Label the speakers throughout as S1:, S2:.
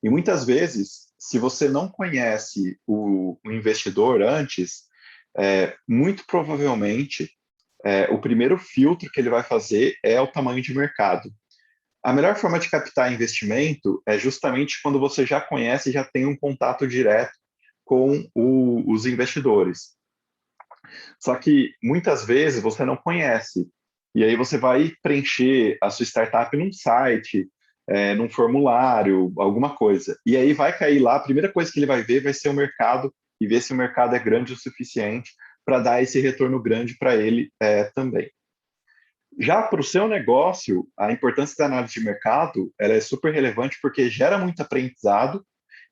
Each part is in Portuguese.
S1: E muitas vezes, se você não conhece o investidor antes, muito provavelmente o primeiro filtro que ele vai fazer é o tamanho de mercado. A melhor forma de captar investimento é justamente quando você já conhece e já tem um contato direto com os investidores. Só que muitas vezes você não conhece. E aí você vai preencher a sua startup num site, num formulário, alguma coisa. E aí vai cair lá, a primeira coisa que ele vai ver vai ser o mercado e ver se o mercado é grande o suficiente para dar esse retorno grande para ele também. Já para o seu negócio, a importância da análise de mercado ela é super relevante porque gera muito aprendizado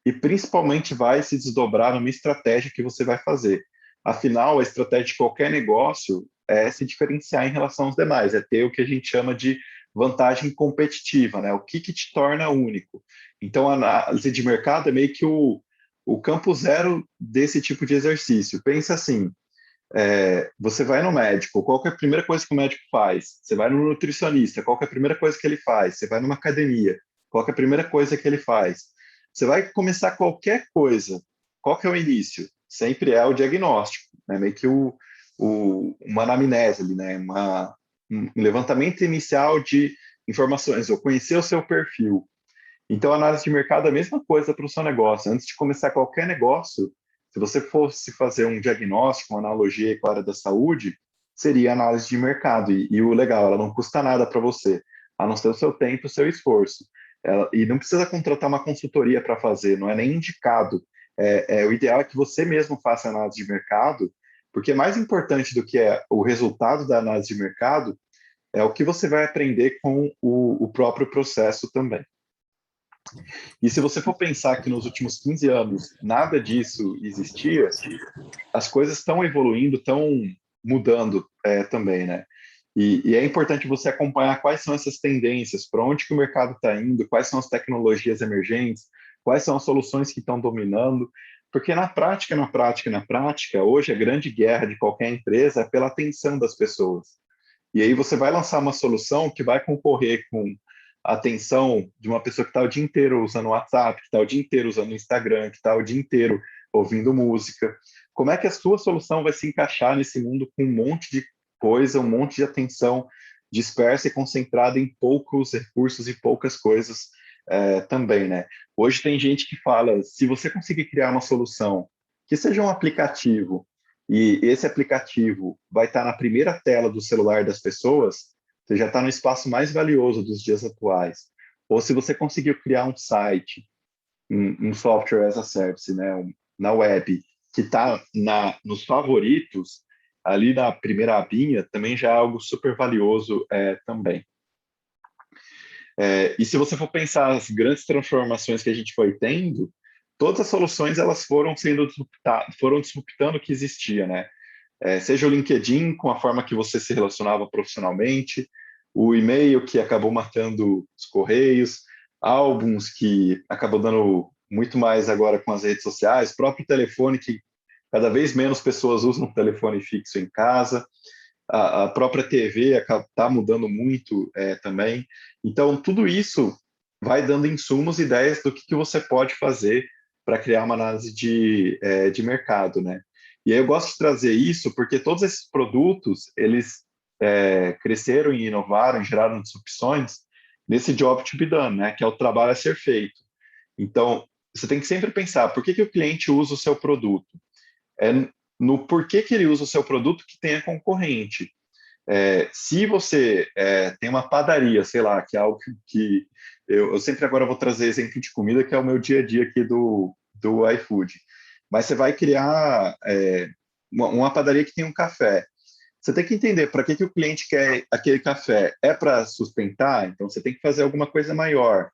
S1: e principalmente vai se desdobrar numa estratégia que você vai fazer. Afinal, a estratégia de qualquer negócio é se diferenciar em relação aos demais, é ter o que a gente chama de vantagem competitiva, né? O que te torna único. Então, a análise de mercado é meio que o campo zero desse tipo de exercício. Pensa assim, você vai no médico, qual que é a primeira coisa que o médico faz? Você vai no nutricionista, qual que é a primeira coisa que ele faz? Você vai numa academia, qual que é a primeira coisa que ele faz? Você vai começar qualquer coisa, qual que é o início? Sempre é o diagnóstico, né? Meio que uma anamnese ali, né? Um levantamento inicial de informações, ou conhecer o seu perfil. Então, a análise de mercado é a mesma coisa para o seu negócio. Antes de começar qualquer negócio, se você fosse fazer um diagnóstico, uma analogia com a área da saúde, seria análise de mercado. E o legal, ela não custa nada para você, a não ser o seu tempo e o seu esforço. E não precisa contratar uma consultoria para fazer, não é nem indicado. O ideal é que você mesmo faça análise de mercado, porque mais importante do que o resultado da análise de mercado é o que você vai aprender com o próprio processo também. E se você for pensar que nos últimos 15 anos nada disso existia, as coisas estão evoluindo, estão mudando também, né? E é importante você acompanhar quais são essas tendências, para onde que o mercado está indo, quais são as tecnologias emergentes, quais são as soluções que estão dominando, porque na prática, hoje a grande guerra de qualquer empresa é pela atenção das pessoas. E aí você vai lançar uma solução que vai concorrer com a atenção de uma pessoa que está o dia inteiro usando o WhatsApp, que está o dia inteiro usando o Instagram, que está o dia inteiro ouvindo música. Como é que a sua solução vai se encaixar nesse mundo com um monte de coisa, um monte de atenção dispersa e concentrada em poucos recursos e poucas coisas também, né? Hoje tem gente que fala, se você conseguir criar uma solução que seja um aplicativo e esse aplicativo vai estar na primeira tela do celular das pessoas, você já está no espaço mais valioso dos dias atuais. Ou se você conseguiu criar um site, um software as a service, né, na web, que está nos favoritos, ali na primeira abinha, também já é algo super valioso também. E se você for pensar as grandes transformações que a gente foi tendo, todas as soluções elas foram disruptando o que existia, né? Seja o LinkedIn com a forma que você se relacionava profissionalmente, o e-mail que acabou matando os correios, álbuns que acabou dando muito mais agora com as redes sociais, próprio telefone que cada vez menos pessoas usam um telefone fixo em casa, a própria TV está mudando muito também. Então, tudo isso vai dando insumos, ideias do que você pode fazer para criar uma análise de mercado, né? E aí eu gosto de trazer isso porque todos esses produtos, eles cresceram e inovaram, geraram disrupções nesse job to be done, né? Que é o trabalho a ser feito. Então, você tem que sempre pensar, por que o cliente usa o seu produto? É no porquê que ele usa o seu produto que tem a concorrente. Se você tem uma padaria, sei lá, que é algo que eu sempre agora vou trazer exemplo de comida, que é o meu dia a dia aqui do iFood. Mas você vai criar uma padaria que tem um café. Você tem que entender para que o cliente quer aquele café. É para sustentar? Então você tem que fazer alguma coisa maior.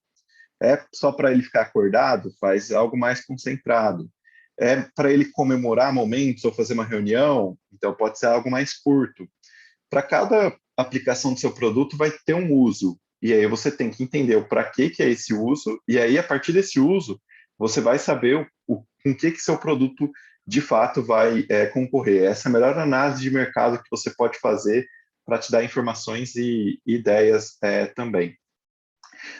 S1: É só para ele ficar acordado? Faz algo mais concentrado. É para ele comemorar momentos ou fazer uma reunião? Então pode ser algo mais curto. Para cada aplicação do seu produto vai ter um uso. E aí você tem que entender o para que é esse uso, e aí a partir desse uso, você vai saber com que seu produto de fato vai concorrer. Essa é a melhor análise de mercado que você pode fazer para te dar informações e ideias também.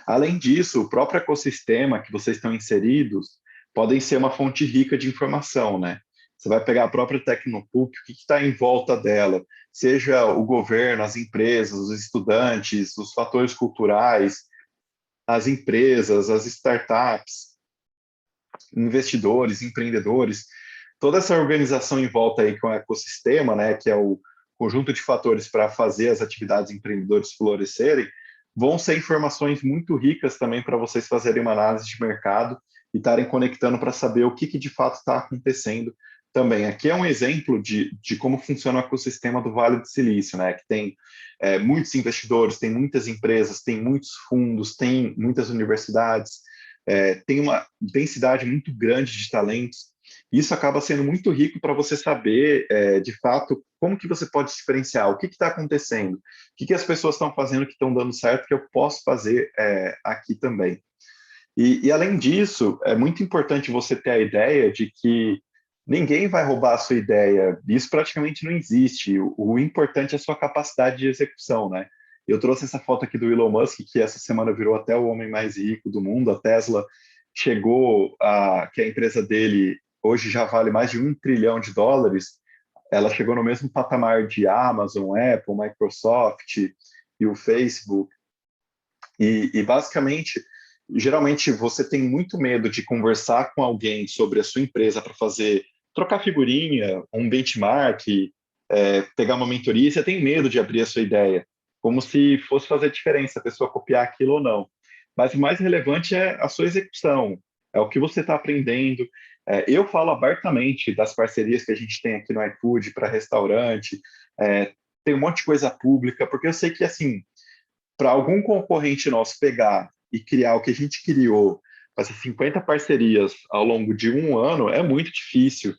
S1: Além disso, o próprio ecossistema que vocês estão inseridos podem ser uma fonte rica de informação, né? Você vai pegar a própria Tecnopuc, o que está em volta dela, seja o governo, as empresas, os estudantes, os fatores culturais, as empresas, as startups, investidores, empreendedores, toda essa organização em volta aí com o ecossistema, né, que é o conjunto de fatores para fazer as atividades empreendedores florescerem, vão ser informações muito ricas também para vocês fazerem uma análise de mercado e estarem conectando para saber o que de fato está acontecendo também. Aqui é um exemplo de como funciona o ecossistema do Vale do Silício, né? Que tem muitos investidores, tem muitas empresas, tem muitos fundos, tem muitas universidades, tem uma densidade muito grande de talentos. Isso acaba sendo muito rico para você saber, de fato, como que você pode se diferenciar, o que está acontecendo, o que as pessoas estão fazendo que estão dando certo, que eu posso fazer aqui também. E, além disso, é muito importante você ter a ideia de que ninguém vai roubar a sua ideia. Isso praticamente não existe. O importante é a sua capacidade de execução, né? Eu trouxe essa foto aqui do Elon Musk, que essa semana virou até o homem mais rico do mundo. A Tesla chegou a que a empresa dele hoje já vale mais de US$ 1 trilhão. Ela chegou no mesmo patamar de Amazon, Apple, Microsoft e o Facebook. E basicamente, geralmente você tem muito medo de conversar com alguém sobre a sua empresa para fazer, trocar figurinha, um benchmark, pegar uma mentoria, e você tem medo de abrir a sua ideia, como se fosse fazer diferença a pessoa copiar aquilo ou não. Mas o mais relevante é a sua execução, é o que você está aprendendo. Eu falo abertamente das parcerias que a gente tem aqui no iFood para restaurante, tem um monte de coisa pública, porque eu sei que, assim, para algum concorrente nosso pegar e criar o que a gente criou, fazer 50 parcerias ao longo de um ano, é muito difícil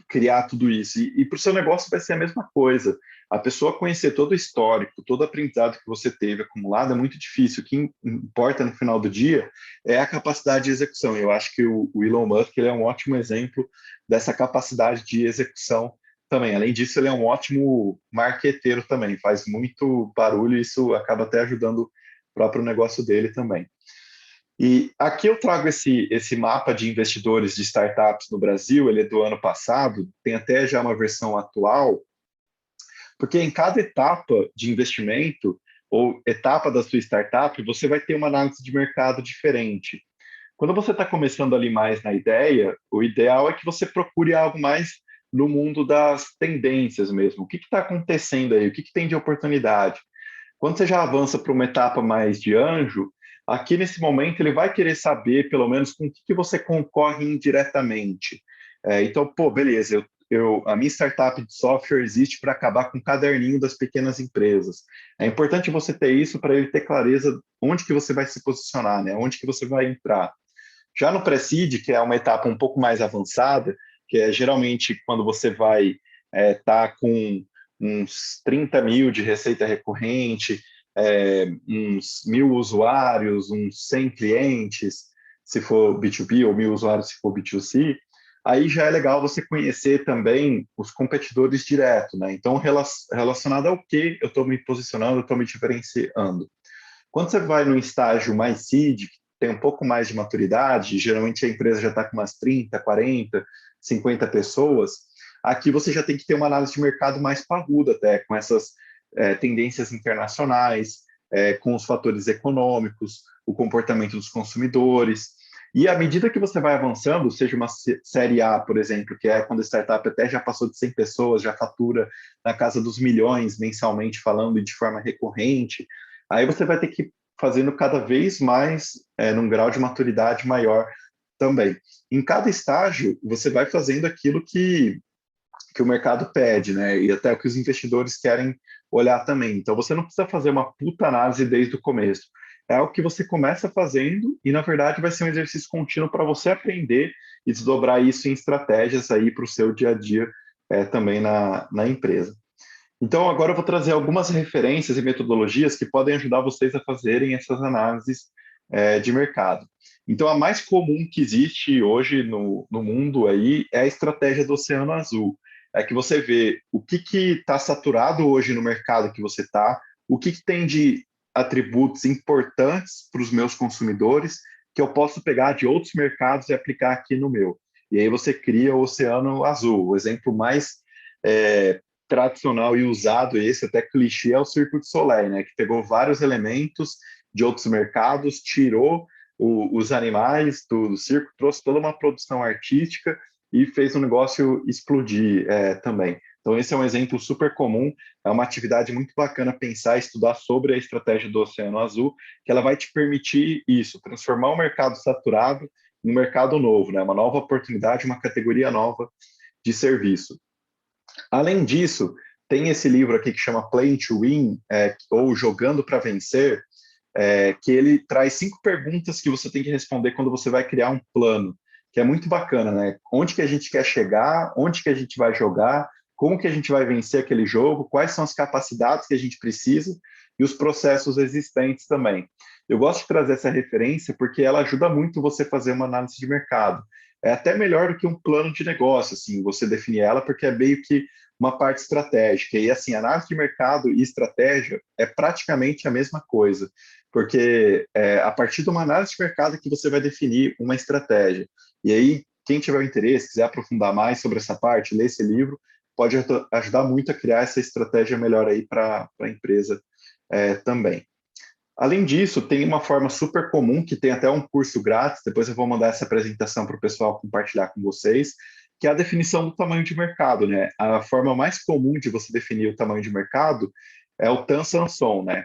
S1: criar tudo isso. E para o seu negócio vai ser a mesma coisa. A pessoa conhecer todo o histórico, todo o aprendizado que você teve acumulado é muito difícil. O que importa no final do dia é a capacidade de execução. Eu acho que o Elon Musk ele é um ótimo exemplo dessa capacidade de execução também. Além disso, ele é um ótimo marqueteiro também, faz muito barulho e isso acaba até ajudando o próprio negócio dele também. E aqui eu trago esse mapa de investidores de startups no Brasil, ele é do ano passado, tem até já uma versão atual, porque em cada etapa de investimento ou etapa da sua startup, você vai ter uma análise de mercado diferente. Quando você está começando ali mais na ideia, o ideal é que você procure algo mais no mundo das tendências mesmo. O que está acontecendo aí? O que tem de oportunidade? Quando você já avança para uma etapa mais de anjo, aqui nesse momento ele vai querer saber, pelo menos, com o que você concorre indiretamente. Então, pô, beleza, a minha startup de software existe para acabar com o caderninho das pequenas empresas. É importante você ter isso para ele ter clareza onde que você vai se posicionar, né? Onde que você vai entrar. Já no Pre-Seed, que é uma etapa um pouco mais avançada, que é geralmente quando você vai estar com uns 30 mil de receita recorrente, uns 1.000 usuários, uns 100 clientes, se for B2B, ou 1.000 usuários se for B2C, aí já é legal você conhecer também os competidores direto, né? Então, relacionado ao que eu estou me posicionando, eu estou me diferenciando. Quando você vai no estágio mais seed, que tem um pouco mais de maturidade, geralmente a empresa já está com umas 30, 40, 50 pessoas, aqui você já tem que ter uma análise de mercado mais parruda até, com essas tendências internacionais, com os fatores econômicos, o comportamento dos consumidores. E à medida que você vai avançando, seja uma série A, por exemplo, que é quando a startup até já passou de 100 pessoas, já fatura na casa dos milhões mensalmente, falando de forma recorrente, aí você vai ter que ir fazendo cada vez mais num grau de maturidade maior também. Em cada estágio, você vai fazendo aquilo que o mercado pede, né? E até o que os investidores querem olhar também. Então, você não precisa fazer uma puta análise desde o começo. É algo que você começa fazendo e, na verdade, vai ser um exercício contínuo para você aprender e desdobrar isso em estratégias aí para o seu dia a dia também na empresa. Então, agora eu vou trazer algumas referências e metodologias que podem ajudar vocês a fazerem essas análises de mercado. Então, a mais comum que existe hoje no mundo aí é a estratégia do Oceano Azul. É que você vê o que está saturado hoje no mercado que você está, o que tem de atributos importantes para os meus consumidores que eu posso pegar de outros mercados e aplicar aqui no meu. E aí você cria o Oceano Azul. O exemplo mais tradicional e usado, esse até clichê, é o Cirque du Soleil, né? Que pegou vários elementos de outros mercados, tirou os animais do circo, trouxe toda uma produção artística e fez o negócio explodir também. Então, esse é um exemplo super comum, é uma atividade muito bacana pensar e estudar sobre a estratégia do Oceano Azul, que ela vai te permitir isso, transformar o mercado saturado em um mercado novo, né? Uma nova oportunidade, uma categoria nova de serviço. Além disso, tem esse livro aqui que chama Play to Win, ou Jogando para Vencer, que ele traz 5 perguntas que você tem que responder quando você vai criar um plano, que é muito bacana, né? Onde que a gente quer chegar, onde que a gente vai jogar, como que a gente vai vencer aquele jogo, quais são as capacidades que a gente precisa e os processos existentes também. Eu gosto de trazer essa referência porque ela ajuda muito você a fazer uma análise de mercado. É até melhor do que um plano de negócio, assim, você definir ela, porque é meio que uma parte estratégica. E, assim, análise de mercado e estratégia é praticamente a mesma coisa, porque a partir de uma análise de mercado que você vai definir uma estratégia. E aí, quem tiver interesse, quiser aprofundar mais sobre essa parte, ler esse livro, pode ajudar muito a criar essa estratégia melhor aí para a empresa também. Além disso, tem uma forma super comum, que tem até um curso grátis, depois eu vou mandar essa apresentação para o pessoal compartilhar com vocês, que é a definição do tamanho de mercado, né? A forma mais comum de você definir o tamanho de mercado é o Tan-Samson, né?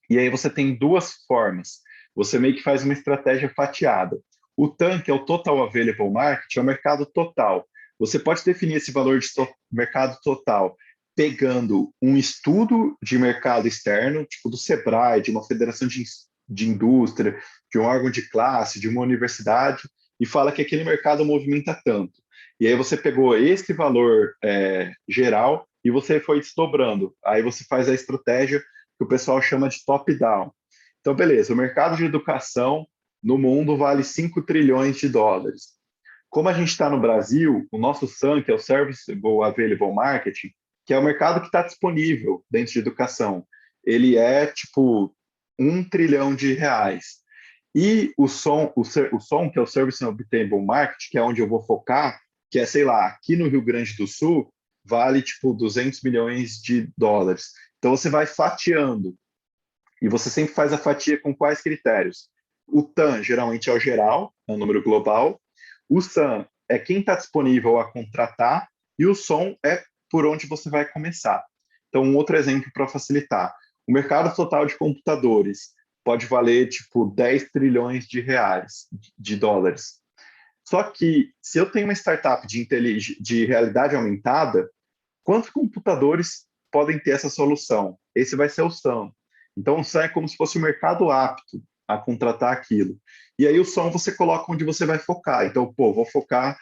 S1: E aí você tem 2 formas. Você meio que faz uma estratégia fatiada. O TAM, que é o Total Available Market, é o mercado total. Você pode definir esse valor de mercado total pegando um estudo de mercado externo, tipo do Sebrae, de uma federação de indústria, de um órgão de classe, de uma universidade, e fala que aquele mercado movimenta tanto. E aí você pegou esse valor geral e você foi desdobrando. Aí você faz a estratégia que o pessoal chama de top-down. Então, beleza, o mercado de educação no mundo vale 5 trilhões de dólares. Como a gente está no Brasil, o nosso SAM, que é o Serviceable Available Marketing, que é o mercado que está disponível dentro de educação, ele é tipo 1 trilhão de reais. E o SOM, que é o Service Obtainable Market, que é onde eu vou focar, que é, sei lá, aqui no Rio Grande do Sul, vale tipo 200 milhões de dólares. Então você vai fatiando. E você sempre faz a fatia com quais critérios? O TAM geralmente é o geral, é o número global. O SAM é quem está disponível a contratar. E o SOM é por onde você vai começar. Então, um outro exemplo para facilitar. O mercado total de computadores pode valer tipo 10 trilhões de reais, de dólares. Só que se eu tenho uma startup de realidade aumentada, quantos computadores podem ter essa solução? Esse vai ser o SAM. Então, o SAM é como se fosse o mercado apto a contratar aquilo. E aí o SOM você coloca onde você vai focar. Então, pô, vou focar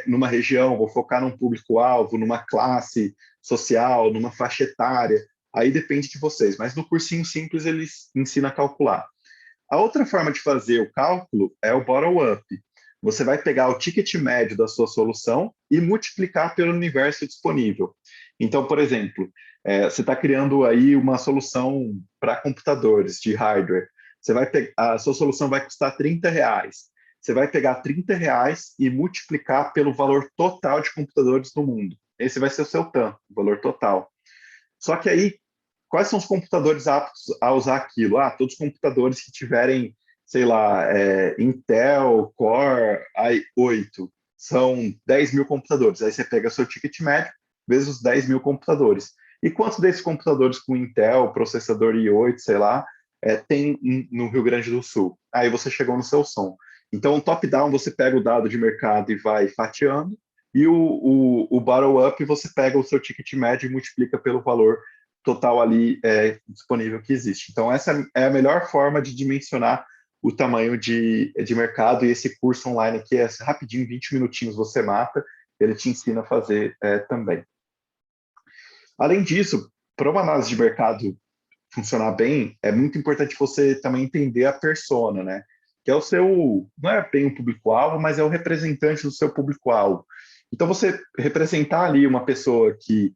S1: numa região, vou focar num público-alvo, numa classe social, numa faixa etária. Aí depende de vocês. Mas no cursinho simples eles ensinam a calcular. A outra forma de fazer o cálculo é o bottom-up. Você vai pegar o ticket médio da sua solução e multiplicar pelo universo disponível. Então, por exemplo, você está criando aí uma solução para computadores de hardware. A sua solução vai custar R$ 30. Você vai pegar R$ 30 e multiplicar pelo valor total de computadores do mundo. Esse vai ser o seu TAM, o valor total. Só que aí, quais são os computadores aptos a usar aquilo? Todos os computadores que tiverem, sei lá, Intel, Core, i8, são 10 mil computadores. Aí você pega seu ticket médio, vezes os 10 mil computadores. E quantos desses computadores com Intel, processador i8, sei lá, tem no Rio Grande do Sul? Aí você chegou no seu som. Então, o top-down, você pega o dado de mercado e vai fatiando, e o bottom-up, você pega o seu ticket médio e multiplica pelo valor total ali disponível que existe. Então, essa é a melhor forma de dimensionar o tamanho de mercado, e esse curso online aqui é rapidinho, 20 minutinhos você mata, ele te ensina a fazer também. Além disso, para uma análise de mercado funcionar bem, é muito importante você também entender a persona, né? Que é o seu, não é bem o público-alvo, mas é o representante do seu público-alvo. Então, você representar ali uma pessoa que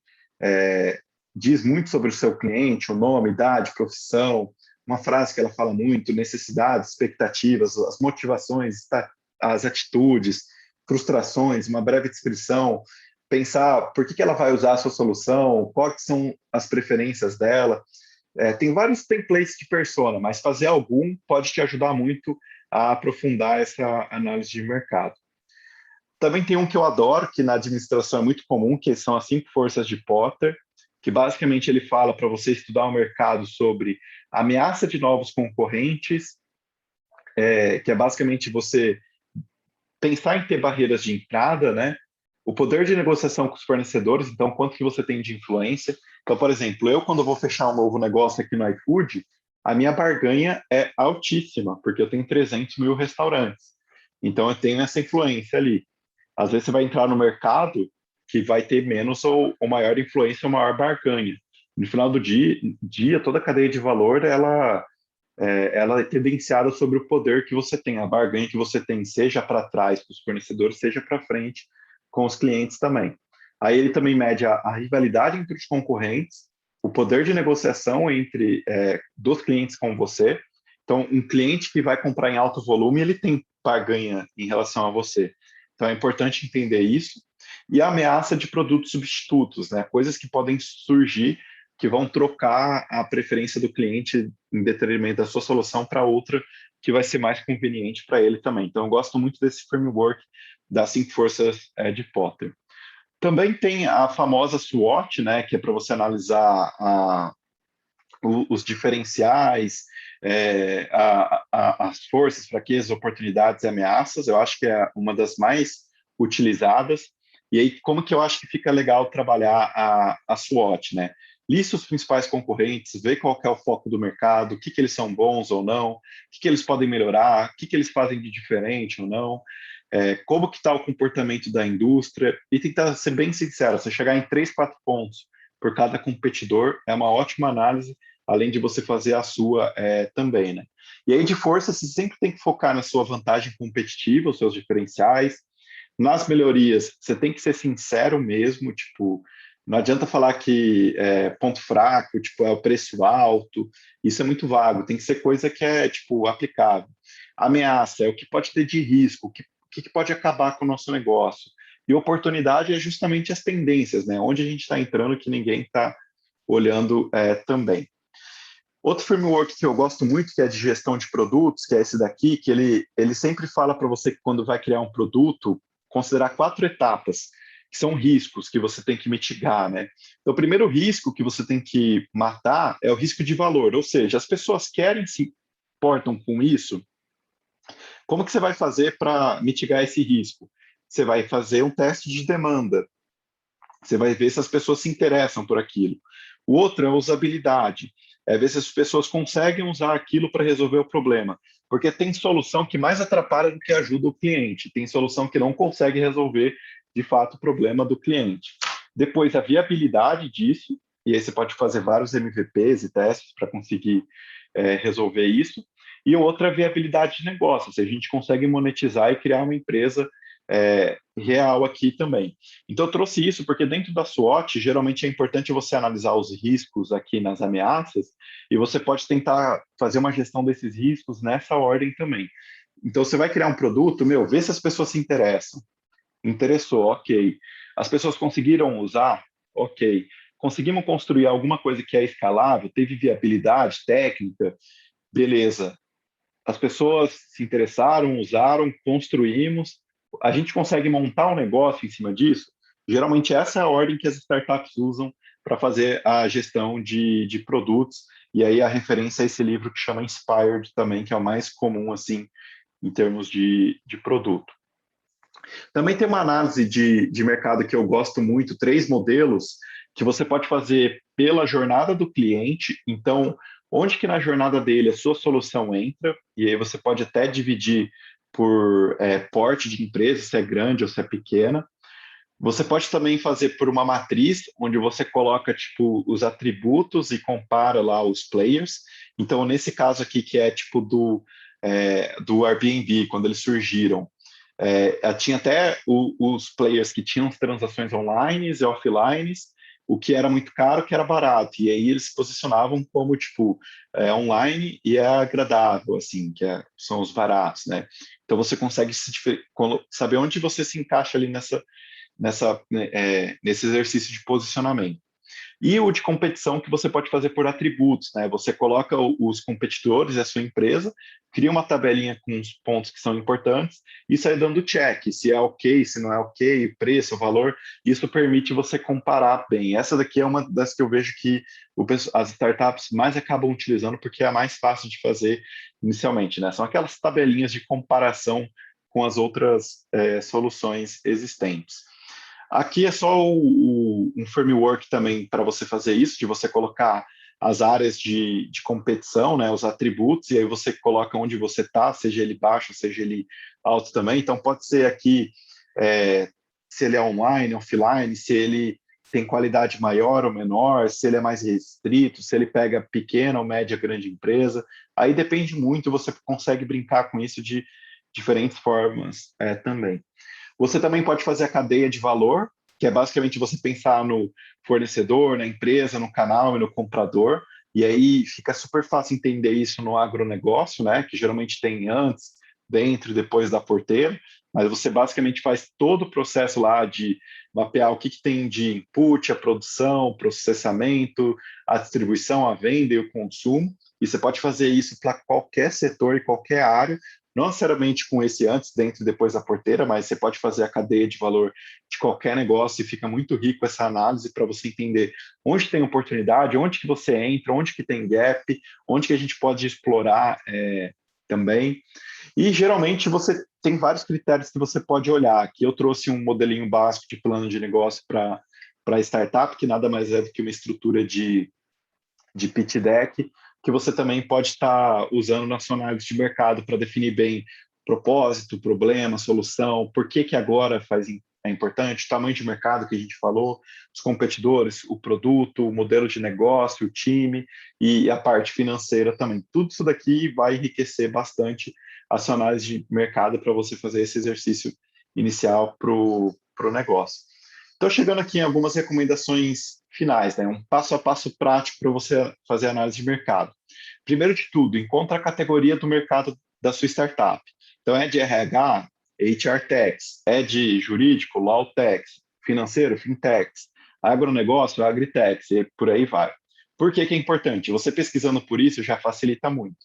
S1: diz muito sobre o seu cliente, o nome, idade, profissão, uma frase que ela fala muito, necessidades, expectativas, as motivações, as atitudes, frustrações, uma breve descrição, pensar por que ela vai usar a sua solução, quais são as preferências dela. Tem vários templates de persona, mas fazer algum pode te ajudar muito a aprofundar essa análise de mercado. Também tem um que eu adoro, que na administração é muito comum, que são as 5 forças de Potter, que basicamente ele fala para você estudar o mercado sobre ameaça de novos concorrentes, que é basicamente você pensar em ter barreiras de entrada, né? O poder de negociação com os fornecedores, então quanto que você tem de influência. Então, por exemplo, eu quando vou fechar um novo negócio aqui no iFood, a minha barganha é altíssima, porque eu tenho 300 mil restaurantes. Então, eu tenho essa influência ali. Às vezes, você vai entrar no mercado que vai ter menos ou maior influência ou maior barganha. No final do dia, toda a cadeia de valor, ela é tendenciada sobre o poder que você tem, a barganha que você tem, seja para trás com os fornecedores, seja para frente com os clientes também. Aí ele também mede a rivalidade entre os concorrentes, o poder de negociação entre dos clientes com você. Então, um cliente que vai comprar em alto volume, ele tem barganha em relação a você. Então, é importante entender isso. E a ameaça de produtos substitutos, né? Coisas que podem surgir que vão trocar a preferência do cliente em detrimento da sua solução para outra que vai ser mais conveniente para ele também. Então, eu gosto muito desse framework das 5 forças de Potter. Também tem a famosa SWOT, né, que é para você analisar os diferenciais, as forças, fraquezas, oportunidades e ameaças. Eu acho que é uma das mais utilizadas. E aí, como que eu acho que fica legal trabalhar a SWOT, né? Lista os principais concorrentes, vê qual que é o foco do mercado, o que eles são bons ou não, o que eles podem melhorar, o que eles fazem de diferente ou não, como que está o comportamento da indústria, e tentar ser bem sincero, você chegar em 3, 4 pontos por cada competidor é uma ótima análise, além de você fazer a sua também, né? E aí de força, você sempre tem que focar na sua vantagem competitiva, os seus diferenciais. Nas melhorias, você tem que ser sincero mesmo, tipo, não adianta falar que ponto fraco, tipo, é o preço alto, isso é muito vago, tem que ser coisa que é, tipo, aplicável. Ameaça é o que pode ter de risco, o que pode acabar com o nosso negócio. E oportunidade é justamente as tendências, né? Onde a gente está entrando que ninguém está olhando também. Outro framework que eu gosto muito, que é de gestão de produtos, que é esse daqui, que ele sempre fala para você que quando vai criar um produto, considerar 4 etapas, que são riscos que você tem que mitigar, né? Então, o primeiro risco que você tem que matar é o risco de valor, ou seja, as pessoas querem, se importam com isso, como que você vai fazer para mitigar esse risco? Você vai fazer um teste de demanda, você vai ver se as pessoas se interessam por aquilo. O outro é a usabilidade, é ver se as pessoas conseguem usar aquilo para resolver o problema. Porque tem solução que mais atrapalha do que ajuda o cliente, tem solução que não consegue resolver, de fato, o problema do cliente. Depois, a viabilidade disso, e aí você pode fazer vários MVPs e testes para conseguir resolver isso. E outra é a viabilidade de negócio, se a gente consegue monetizar e criar uma empresa real aqui também. Então, eu trouxe isso porque dentro da SWOT, geralmente é importante você analisar os riscos aqui nas ameaças e você pode tentar fazer uma gestão desses riscos nessa ordem também. Então, você vai criar um produto, vê se as pessoas se interessam. Interessou, ok. As pessoas conseguiram usar? Ok. Conseguimos construir alguma coisa que é escalável? Teve viabilidade técnica? Beleza. As pessoas se interessaram, usaram, construímos, a gente consegue montar um negócio em cima disso? Geralmente essa é a ordem que as startups usam para fazer a gestão de produtos, e aí a referência é esse livro que chama Inspired também, que é o mais comum, assim, em termos de produto. Também tem uma análise de mercado que eu gosto muito, 3 modelos, que você pode fazer pela jornada do cliente, então, onde que na jornada dele a sua solução entra, e aí você pode até dividir por porte de empresa, se é grande ou se é pequena. Você pode também fazer por uma matriz, onde você coloca tipo os atributos e compara lá os players. Então, nesse caso aqui, que é tipo do Airbnb, quando eles surgiram, tinha até os players que tinham transações online e offline, o que era muito caro, o que era barato. E aí eles se posicionavam como, tipo, online e é agradável, assim, são os baratos, né? Então você consegue saber onde você se encaixa ali nesse exercício de posicionamento. E o de competição que você pode fazer por atributos, né? Você coloca os competidores e a sua empresa, cria uma tabelinha com os pontos que são importantes e sai dando check, se é ok, se não é ok, preço, valor. Isso permite você comparar bem. Essa daqui é uma das que eu vejo que as startups mais acabam utilizando porque é a mais fácil de fazer inicialmente, né? São aquelas tabelinhas de comparação com as outras soluções existentes. Aqui é só um framework também para você fazer isso, de você colocar as áreas de competição, né, os atributos, e aí você coloca onde você está, seja ele baixo, seja ele alto também. Então, pode ser aqui se ele é online, offline, se ele tem qualidade maior ou menor, se ele é mais restrito, se ele pega pequena ou média, grande empresa. Aí depende muito, você consegue brincar com isso de diferentes formas também. Você também pode fazer a cadeia de valor, que é basicamente você pensar no fornecedor, na empresa, no canal e no comprador, e aí fica super fácil entender isso no agronegócio, né? Que geralmente tem antes, dentro e depois da porteira, mas você basicamente faz todo o processo lá de mapear o que tem de input, a produção, o processamento, a distribuição, a venda e o consumo, e você pode fazer isso para qualquer setor e qualquer área, não necessariamente com esse antes, dentro e depois da porteira, mas você pode fazer a cadeia de valor de qualquer negócio e fica muito rico essa análise para você entender onde tem oportunidade, onde que você entra, onde que tem gap, onde que a gente pode explorar também. E geralmente você tem vários critérios que você pode olhar. Aqui eu trouxe um modelinho básico de plano de negócio para startup, que nada mais é do que uma estrutura de pitch deck, que você também pode estar usando na sua análise de mercado para definir bem propósito, problema, solução, por que agora é importante, o tamanho de mercado que a gente falou, os competidores, o produto, o modelo de negócio, o time e a parte financeira também. Tudo isso daqui vai enriquecer bastante a sua análise de mercado para você fazer esse exercício inicial para o negócio. Então, chegando aqui em algumas recomendações finais, né? Um passo a passo prático para você fazer análise de mercado. Primeiro de tudo, encontra a categoria do mercado da sua startup. Então, é de RH, HR Techs, é de jurídico, Law Techs, financeiro, Fintechs, agronegócio, Agritechs, e por aí vai. Por que é importante? Você pesquisando por isso já facilita muito.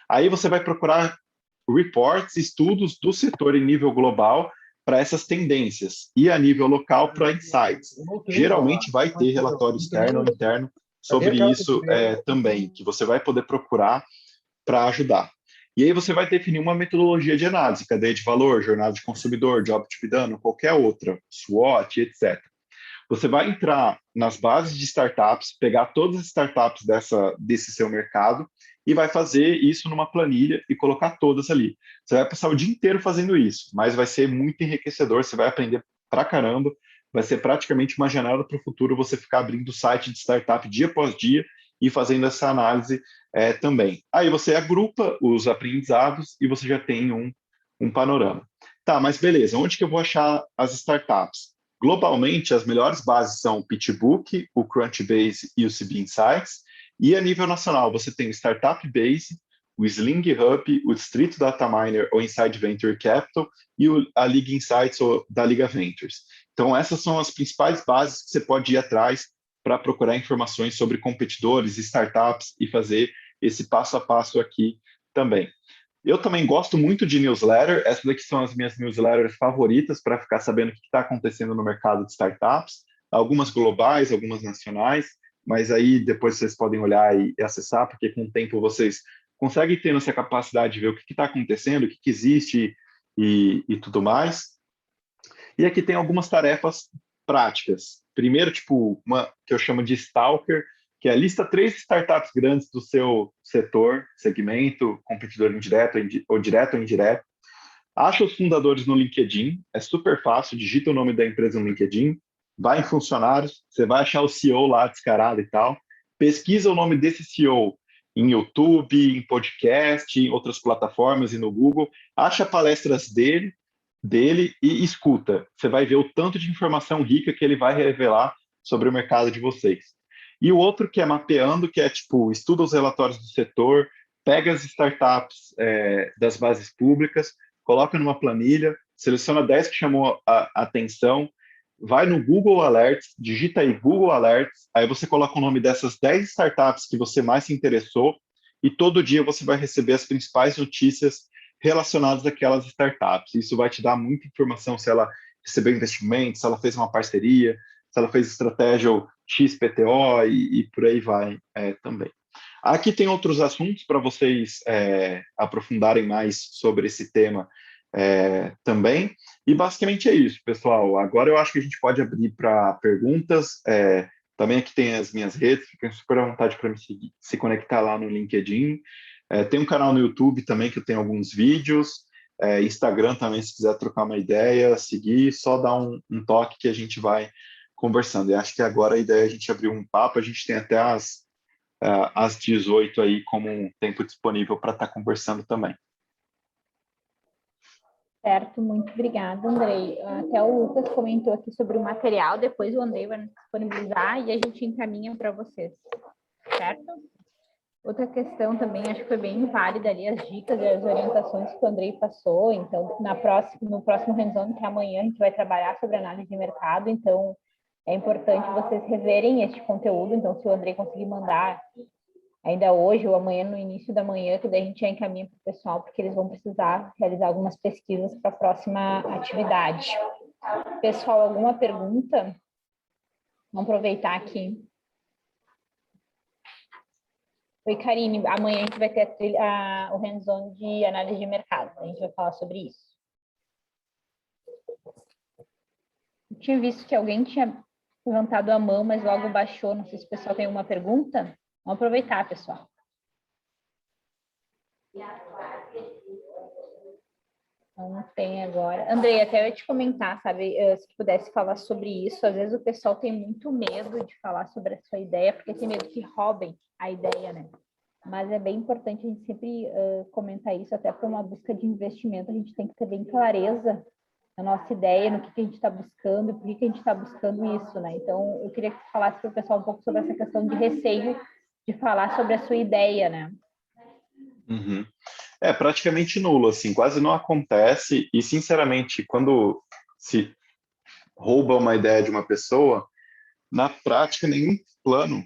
S1: Aí você vai procurar reports, estudos do setor em nível global para essas tendências e a nível local para insights. Geralmente vai ter relatório externo ou interno sobre isso também, que você vai poder procurar para ajudar. E aí você vai definir uma metodologia de análise, cadeia de valor, jornada de consumidor, job to be done, qualquer outra, SWOT, etc. Você vai entrar nas bases de startups, pegar todas as startups desse seu mercado e vai fazer isso numa planilha e colocar todas ali. Você vai passar o dia inteiro fazendo isso, mas vai ser muito enriquecedor, você vai aprender pra caramba, vai ser praticamente uma janela para o futuro você ficar abrindo o site de startup dia após dia e fazendo essa análise também. Aí você agrupa os aprendizados e você já tem um panorama. Tá, mas beleza, onde que eu vou achar as startups? Globalmente, as melhores bases são o PitchBook, o Crunchbase e o CB Insights. E a nível nacional, você tem o Startup Base, o Sling Hub, o Distrito Data Miner ou Inside Venture Capital e a Liga Insights ou da Liga Ventures. Então, essas são as principais bases que você pode ir atrás para procurar informações sobre competidores, startups e fazer esse passo a passo aqui também. Eu também gosto muito de newsletter. Essas daqui são as minhas newsletters favoritas para ficar sabendo o que está acontecendo no mercado de startups. Algumas globais, algumas nacionais, mas aí depois vocês podem olhar e acessar, porque com o tempo vocês conseguem ter essa capacidade de ver o que está acontecendo, o que existe e tudo mais. E aqui tem algumas tarefas práticas. Primeiro, tipo, uma que eu chamo de stalker, que é lista 3 startups grandes do seu setor, segmento, competidor indireto ou direto ou indireto. Acha os fundadores no LinkedIn, é super fácil, digita o nome da empresa no LinkedIn, vai em funcionários, você vai achar o CEO lá descarado e tal, pesquisa o nome desse CEO em YouTube, em podcast, em outras plataformas e no Google, acha palestras dele e escuta. Você vai ver o tanto de informação rica que ele vai revelar sobre o mercado de vocês. E o outro que é mapeando, que é tipo, estuda os relatórios do setor, pega as startups das bases públicas, coloca numa planilha, seleciona 10 que chamou a atenção, vai no Google Alerts, digita aí Google Alerts, aí você coloca o nome dessas 10 startups que você mais se interessou, e todo dia você vai receber as principais notícias relacionadas àquelas startups. Isso vai te dar muita informação se ela recebeu investimento, se ela fez uma parceria, se ela fez estratégia XPTO e por aí vai também. Aqui tem outros assuntos para vocês aprofundarem mais sobre esse tema também. E basicamente é isso, pessoal. Agora eu acho que a gente pode abrir para perguntas. Também aqui tem as minhas redes, fiquem super à vontade para me seguir, se conectar lá no LinkedIn. Tem um canal no YouTube também que eu tenho alguns vídeos. Instagram também, se quiser trocar uma ideia, seguir, só dar um toque que a gente vai conversando. E acho que agora a ideia é a gente abrir um papo, a gente tem até às 18 aí como um tempo disponível para estar conversando também.
S2: Certo, muito obrigada, Andrei. Até o Lucas comentou aqui sobre o material, depois o Andrei vai disponibilizar e a gente encaminha para vocês, certo? Outra questão também, acho que foi bem válida ali as dicas e as orientações que o Andrei passou. Então, no próximo hands-on, que é amanhã, a gente vai trabalhar sobre análise de mercado. Então, é importante vocês reverem este conteúdo. Então, se o Andrei conseguir mandar ainda hoje ou amanhã, no início da manhã, que daí a gente já encaminha para o pessoal, porque eles vão precisar realizar algumas pesquisas para a próxima atividade. Pessoal, alguma pergunta? Vamos aproveitar aqui. Oi, Karine, amanhã a gente vai ter o hands-on de análise de mercado. A gente vai falar sobre isso. Eu tinha visto que alguém tinha levantado a mão, mas logo baixou. Não sei se o pessoal tem alguma pergunta. Vamos aproveitar, pessoal. Não tem agora. Andrei, até eu ia te comentar, sabe, se tu pudesse falar sobre isso. Às vezes o pessoal tem muito medo de falar sobre a sua ideia, porque tem medo que roubem a ideia, né? Mas é bem importante a gente sempre comentar isso, até para uma busca de investimento, a gente tem que ter bem clareza na nossa ideia, no que a gente está buscando e por que a gente está buscando isso, né? Então, eu queria que tu falasse para o pessoal um pouco sobre essa questão de receio de falar sobre a sua ideia, né?
S1: Uhum. Praticamente nulo, assim, quase não acontece. E, sinceramente, quando se rouba uma ideia de uma pessoa, na prática, nenhum plano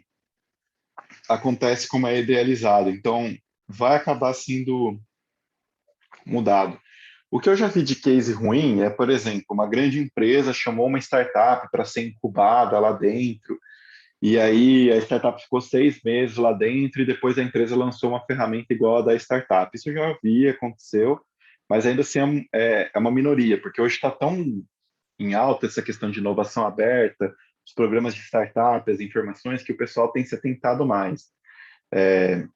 S1: acontece como é idealizado. Então, vai acabar sendo mudado. O que eu já vi de case ruim é, por exemplo, uma grande empresa chamou uma startup para ser incubada lá dentro, e aí a startup ficou 6 meses lá dentro e depois a empresa lançou uma ferramenta igual a da startup. Isso eu já vi, aconteceu, mas ainda assim é uma minoria, porque hoje está tão em alta essa questão de inovação aberta, os programas de startup, as informações, que o pessoal tem se atentado mais.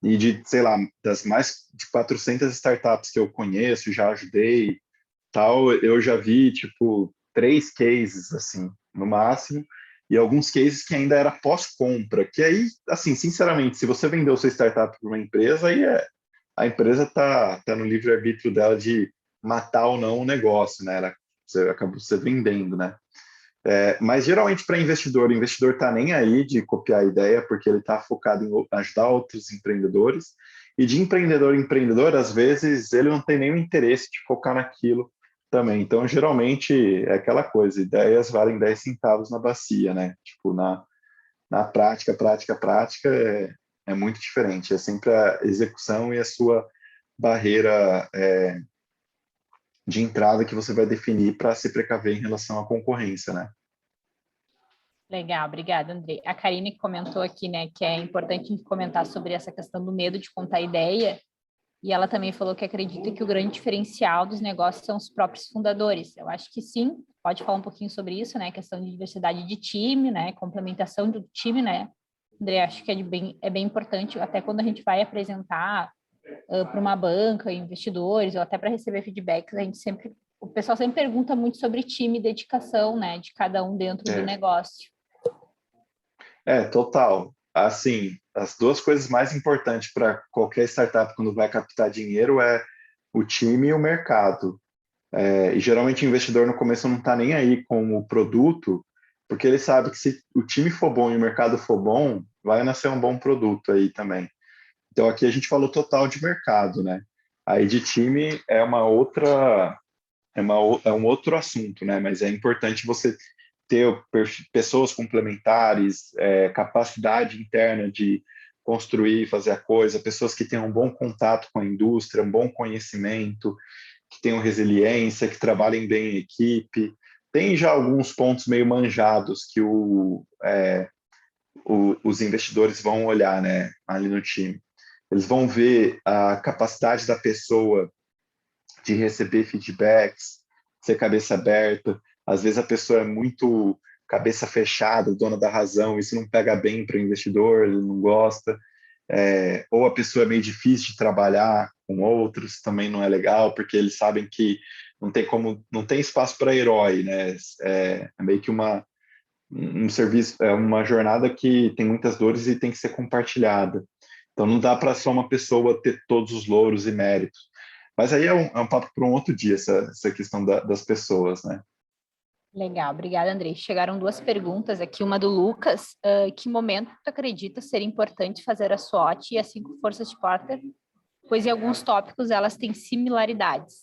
S1: E sei lá, das mais de 400 startups que eu conheço, já ajudei, tal, eu já vi, tipo, 3 cases, assim, no máximo, e alguns cases que ainda era pós-compra, que aí, assim, sinceramente, se você vendeu sua startup para uma empresa, aí a empresa tá no livre-arbítrio dela de matar ou não o negócio, né? Você acabou se vendendo, né? Mas geralmente para investidor, o investidor está nem aí de copiar a ideia, porque ele está focado em ajudar outros empreendedores. E de empreendedor em empreendedor, às vezes, ele não tem nenhum interesse de focar naquilo também. Então, geralmente, é aquela coisa: ideias valem 10 centavos na bacia, né? Tipo, na prática, prática, é muito diferente. É sempre a execução e a sua barreira de entrada que você vai definir para se precaver em relação à concorrência, né?
S2: Legal, obrigada, Andrei. A Karine comentou aqui, né, que é importante a gente comentar sobre essa questão do medo de contar ideia, e ela também falou que acredita que o grande diferencial dos negócios são os próprios fundadores. Eu acho que sim, pode falar um pouquinho sobre isso, né, questão de diversidade de time, né, complementação do time, né, Andrei, acho que é bem importante, até quando a gente vai apresentar para uma banca, investidores, ou até para receber feedbacks, o pessoal sempre pergunta muito sobre time e dedicação, né, de cada um dentro do negócio.
S1: Total. Assim, as duas coisas mais importantes para qualquer startup quando vai captar dinheiro é o time e o mercado. E geralmente o investidor no começo não está nem aí com o produto, porque ele sabe que se o time for bom e o mercado for bom, vai nascer um bom produto aí também. Então, aqui a gente falou total de mercado, né? Aí de time é uma outra, é um outro assunto, né? Mas é importante você ter pessoas complementares, capacidade interna de construir, fazer a coisa, pessoas que tenham um bom contato com a indústria, um bom conhecimento, que tenham resiliência, que trabalhem bem em equipe. Tem já alguns pontos meio manjados que os investidores vão olhar, né, ali no time. Eles vão ver a capacidade da pessoa de receber feedbacks, ser cabeça aberta. Às vezes a pessoa é muito cabeça fechada, dona da razão, isso não pega bem para o investidor, ele não gosta. Ou a pessoa é meio difícil de trabalhar com outros, também não é legal, porque eles sabem que não tem espaço para herói, né? É meio que um serviço, é uma jornada que tem muitas dores e tem que ser compartilhada. Então não dá para só uma pessoa ter todos os louros e méritos. Mas aí é um papo para um outro dia, essa questão das pessoas, né?
S2: Legal, obrigada, Andrei. Chegaram duas perguntas aqui, uma do Lucas. Que momento tu acredita ser importante fazer a SWOT e as 5 forças de Porter? Pois em alguns tópicos elas têm similaridades.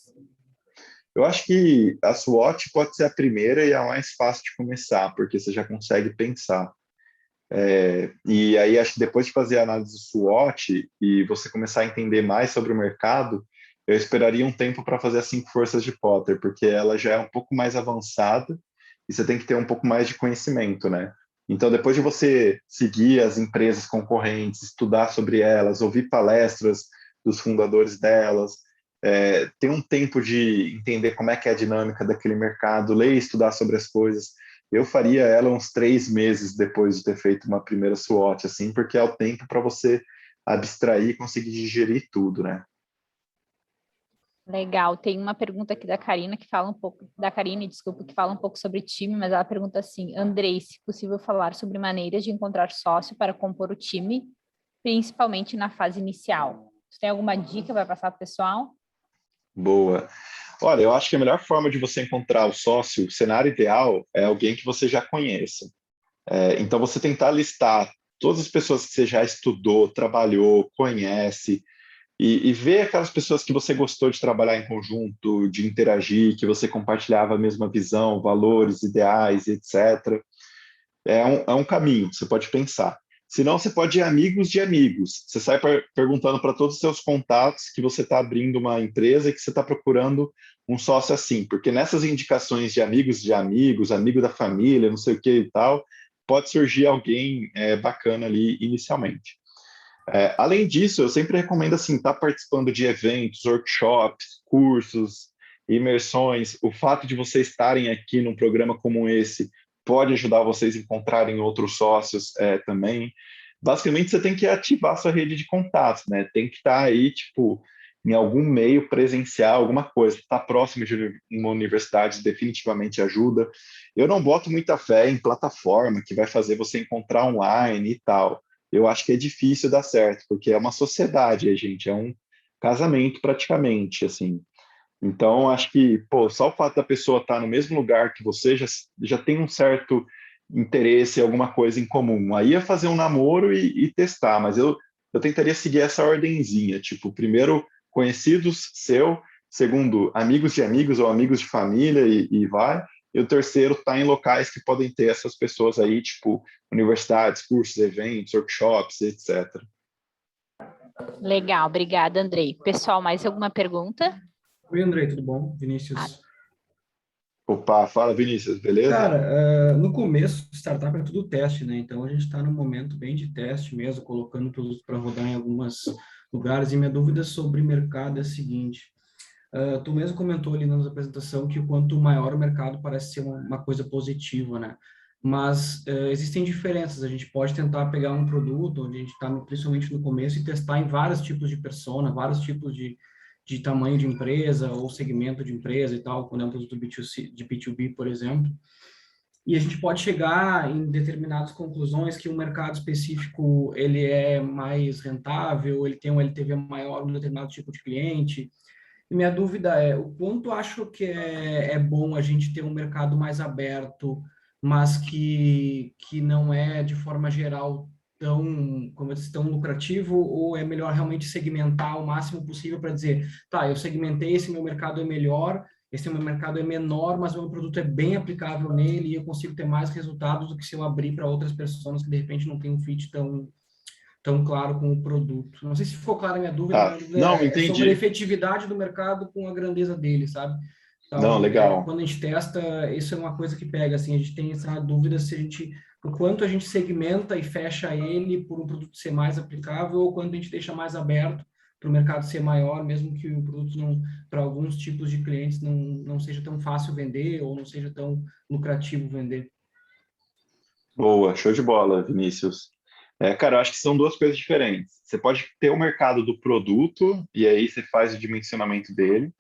S1: Eu acho que a SWOT pode ser a primeira e a mais fácil de começar, porque você já consegue pensar. E aí, acho que depois de fazer a análise do SWOT e você começar a entender mais sobre o mercado, eu esperaria um tempo para fazer as 5 forças de Potter, porque ela já é um pouco mais avançada e você tem que ter um pouco mais de conhecimento, né? Então, depois de você seguir as empresas concorrentes, estudar sobre elas, ouvir palestras dos fundadores delas, ter um tempo de entender como é que é a dinâmica daquele mercado, ler e estudar sobre as coisas, eu faria ela uns 3 meses depois de ter feito uma primeira SWOT, assim, porque é o tempo para você abstrair e conseguir digerir tudo, né?
S2: Legal. Tem uma pergunta aqui da Karina que fala um pouco, da Karine, desculpa, que fala um pouco sobre time, mas ela pergunta assim: Andrei, se possível falar sobre maneiras de encontrar sócio para compor o time, principalmente na fase inicial. Você tem alguma dica para passar para o pessoal?
S1: Boa. Olha, eu acho que a melhor forma de você encontrar o sócio, o cenário ideal, é alguém que você já conheça. Então, você tentar listar todas as pessoas que você já estudou, trabalhou, conhece, e ver aquelas pessoas que você gostou de trabalhar em conjunto, de interagir, que você compartilhava a mesma visão, valores, ideais, etc. É um caminho, você pode pensar. Se não, você pode ir amigos de amigos. Você sai perguntando para todos os seus contatos que você está abrindo uma empresa e que você está procurando um sócio assim, porque nessas indicações de amigos, amigo da família, não sei o que e tal, pode surgir alguém bacana ali inicialmente. Além disso, eu sempre recomendo assim, estar participando de eventos, workshops, cursos, imersões. O fato de vocês estarem aqui num programa como esse pode ajudar vocês a encontrarem outros sócios também. Basicamente, você tem que ativar sua rede de contatos, né? Tem que estar aí, tipo, em algum meio presencial, alguma coisa. Estar próximo de uma universidade definitivamente ajuda. Eu não boto muita fé em plataforma que vai fazer você encontrar online e tal. Eu acho que é difícil dar certo, porque é uma sociedade, gente, é um casamento praticamente, assim. Então, acho que, pô, só o fato da pessoa estar no mesmo lugar que você já tem um certo interesse, alguma coisa em comum. Aí é fazer um namoro e testar, mas eu tentaria seguir essa ordenzinha, tipo, primeiro, conhecidos seu, segundo, amigos de amigos ou amigos de família e vai, e o terceiro, tá em locais que podem ter essas pessoas aí, tipo, universidades, cursos, eventos, workshops, etc.
S2: Legal, obrigada, Andrei. Pessoal, mais alguma pergunta?
S3: Oi, Andrei, tudo bom?
S2: Ah,
S3: Vinícius.
S1: Opa, fala Vinícius, beleza?
S3: Cara, no começo, startup é tudo teste, né? Então, a gente está num momento bem de teste mesmo, colocando tudo para rodar em alguns lugares. E minha dúvida sobre mercado é a seguinte. Tu mesmo comentou ali na nossa apresentação que quanto maior o mercado parece ser uma coisa positiva, né? Mas existem diferenças. A gente pode tentar pegar um produto onde a gente está principalmente no começo e testar em vários tipos de persona, vários tipos de tamanho de empresa ou segmento de empresa e tal, quando é um produto B2C, de B2B, por exemplo. E a gente pode chegar em determinadas conclusões que um mercado específico ele é mais rentável, ele tem um LTV maior um determinado tipo de cliente. E minha dúvida é, o quanto acho que é bom a gente ter um mercado mais aberto mas que não é, de forma geral, tão, como eu disse, tão lucrativo, ou é melhor realmente segmentar o máximo possível para dizer, tá, eu segmentei, esse meu mercado é melhor, esse meu mercado é menor, mas o meu produto é bem aplicável nele e eu consigo ter mais resultados do que se eu abrir para outras pessoas que, de repente, não têm um fit tão claro com o produto. Não sei se ficou clara a minha dúvida, mas
S1: Tá,
S3: a minha dúvida
S1: não,
S3: é sobre a
S1: entendi.
S3: efetividade do mercado com a grandeza dele, sabe?
S1: Não,
S3: Então,
S1: legal.
S3: quando a gente testa, isso é uma coisa que pega, assim, a gente tem essa dúvida se a gente, o quanto a gente segmenta e fecha ele por um produto ser mais aplicável ou quando a gente deixa mais aberto para o mercado ser maior, mesmo que o produto não, para alguns tipos de clientes não seja tão fácil vender ou não seja tão lucrativo vender.
S1: Boa, show de bola, Vinícius. Cara, eu acho que são duas coisas diferentes. Você pode ter o mercado do produto, e aí você faz o dimensionamento dele.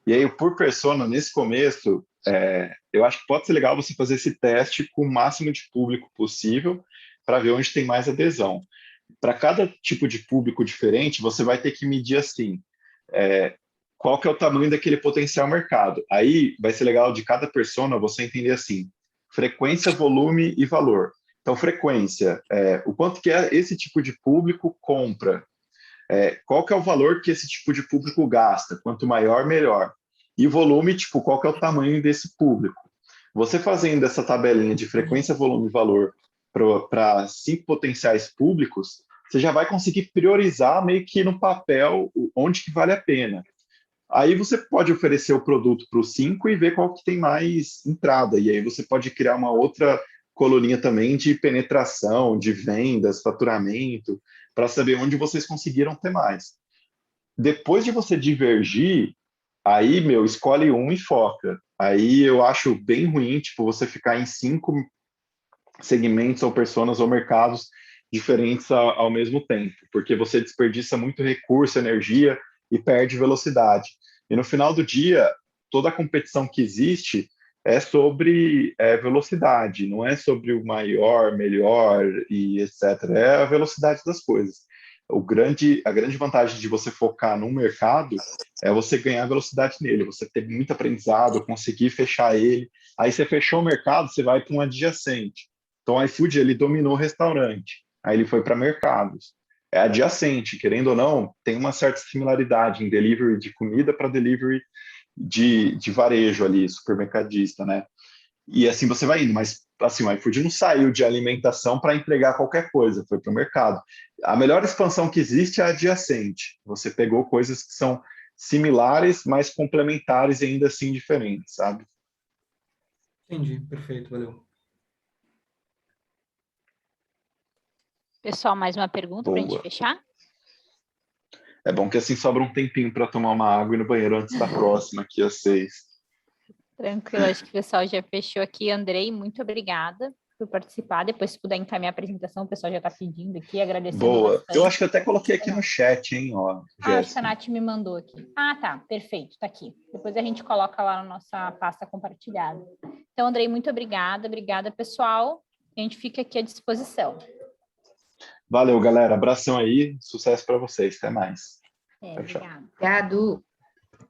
S1: E aí, por persona, nesse começo, eu acho que pode ser legal você fazer esse teste com o máximo de público possível para ver onde tem mais adesão. Para cada tipo de público diferente, você vai ter que medir assim, qual que é o tamanho daquele potencial mercado. Aí vai ser legal de cada persona você entender assim, frequência, volume e valor. Então, frequência, o quanto que esse tipo de público compra, qual que é o valor que esse tipo de público gasta, quanto maior, melhor. E volume, tipo, qual que é o tamanho desse público. Você fazendo essa tabelinha de frequência, volume e valor para 5 potenciais públicos, você já vai conseguir priorizar meio que no papel onde que vale a pena. Aí você pode oferecer o produto para os 5 e ver qual que tem mais entrada. E aí você pode criar uma outra coluninha também de penetração, de vendas, faturamento, para saber onde vocês conseguiram ter mais. Depois de você divergir, aí, meu, escolhe um e foca. Aí eu acho bem ruim, tipo, você ficar em 5 segmentos ou personas ou mercados diferentes ao mesmo tempo, porque você desperdiça muito recurso, energia e perde velocidade. E no final do dia, toda a competição que existe é sobre velocidade, não é sobre o maior, melhor e etc. É a velocidade das coisas. A grande vantagem de você focar num mercado é você ganhar velocidade nele, você ter muito aprendizado, conseguir fechar ele. Aí você fechou o mercado, você vai para um adjacente. Então, o iFood, ele dominou o restaurante. Aí ele foi para mercados. É adjacente, querendo ou não, tem uma certa similaridade em delivery de comida para delivery de varejo ali, supermercadista, né? E assim você vai indo, mas assim, o iFood não saiu de alimentação para entregar qualquer coisa, foi para o mercado. A melhor expansão que existe é adjacente. Você pegou coisas que são similares, mas complementares e ainda assim diferentes, sabe?
S3: Entendi, perfeito, valeu.
S2: Pessoal, mais uma pergunta para a gente
S1: Boa.
S2: fechar?
S1: É bom que assim sobra um tempinho para tomar uma água e ir no banheiro antes da próxima, aqui às 6.
S2: Tranquilo, acho que o pessoal já fechou aqui. Andrei, muito obrigada por participar. Depois, se puder encaminhar a apresentação, o pessoal já está pedindo aqui, agradecendo
S1: Boa. Eu
S2: bastante.
S1: acho que eu até coloquei aqui no chat, hein, ó,
S2: Acho que a
S1: Jéssica.
S2: Nath me mandou aqui. Ah, tá, perfeito, tá aqui. Depois a gente coloca lá na nossa pasta compartilhada. Então, Andrei, muito obrigada, pessoal. A gente fica aqui à disposição.
S1: Valeu, galera. Abração aí. Sucesso para vocês. Até mais. Tchau, tchau.
S2: Obrigada.
S4: Obrigado.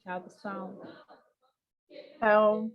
S2: Tchau, pessoal.
S4: Tchau.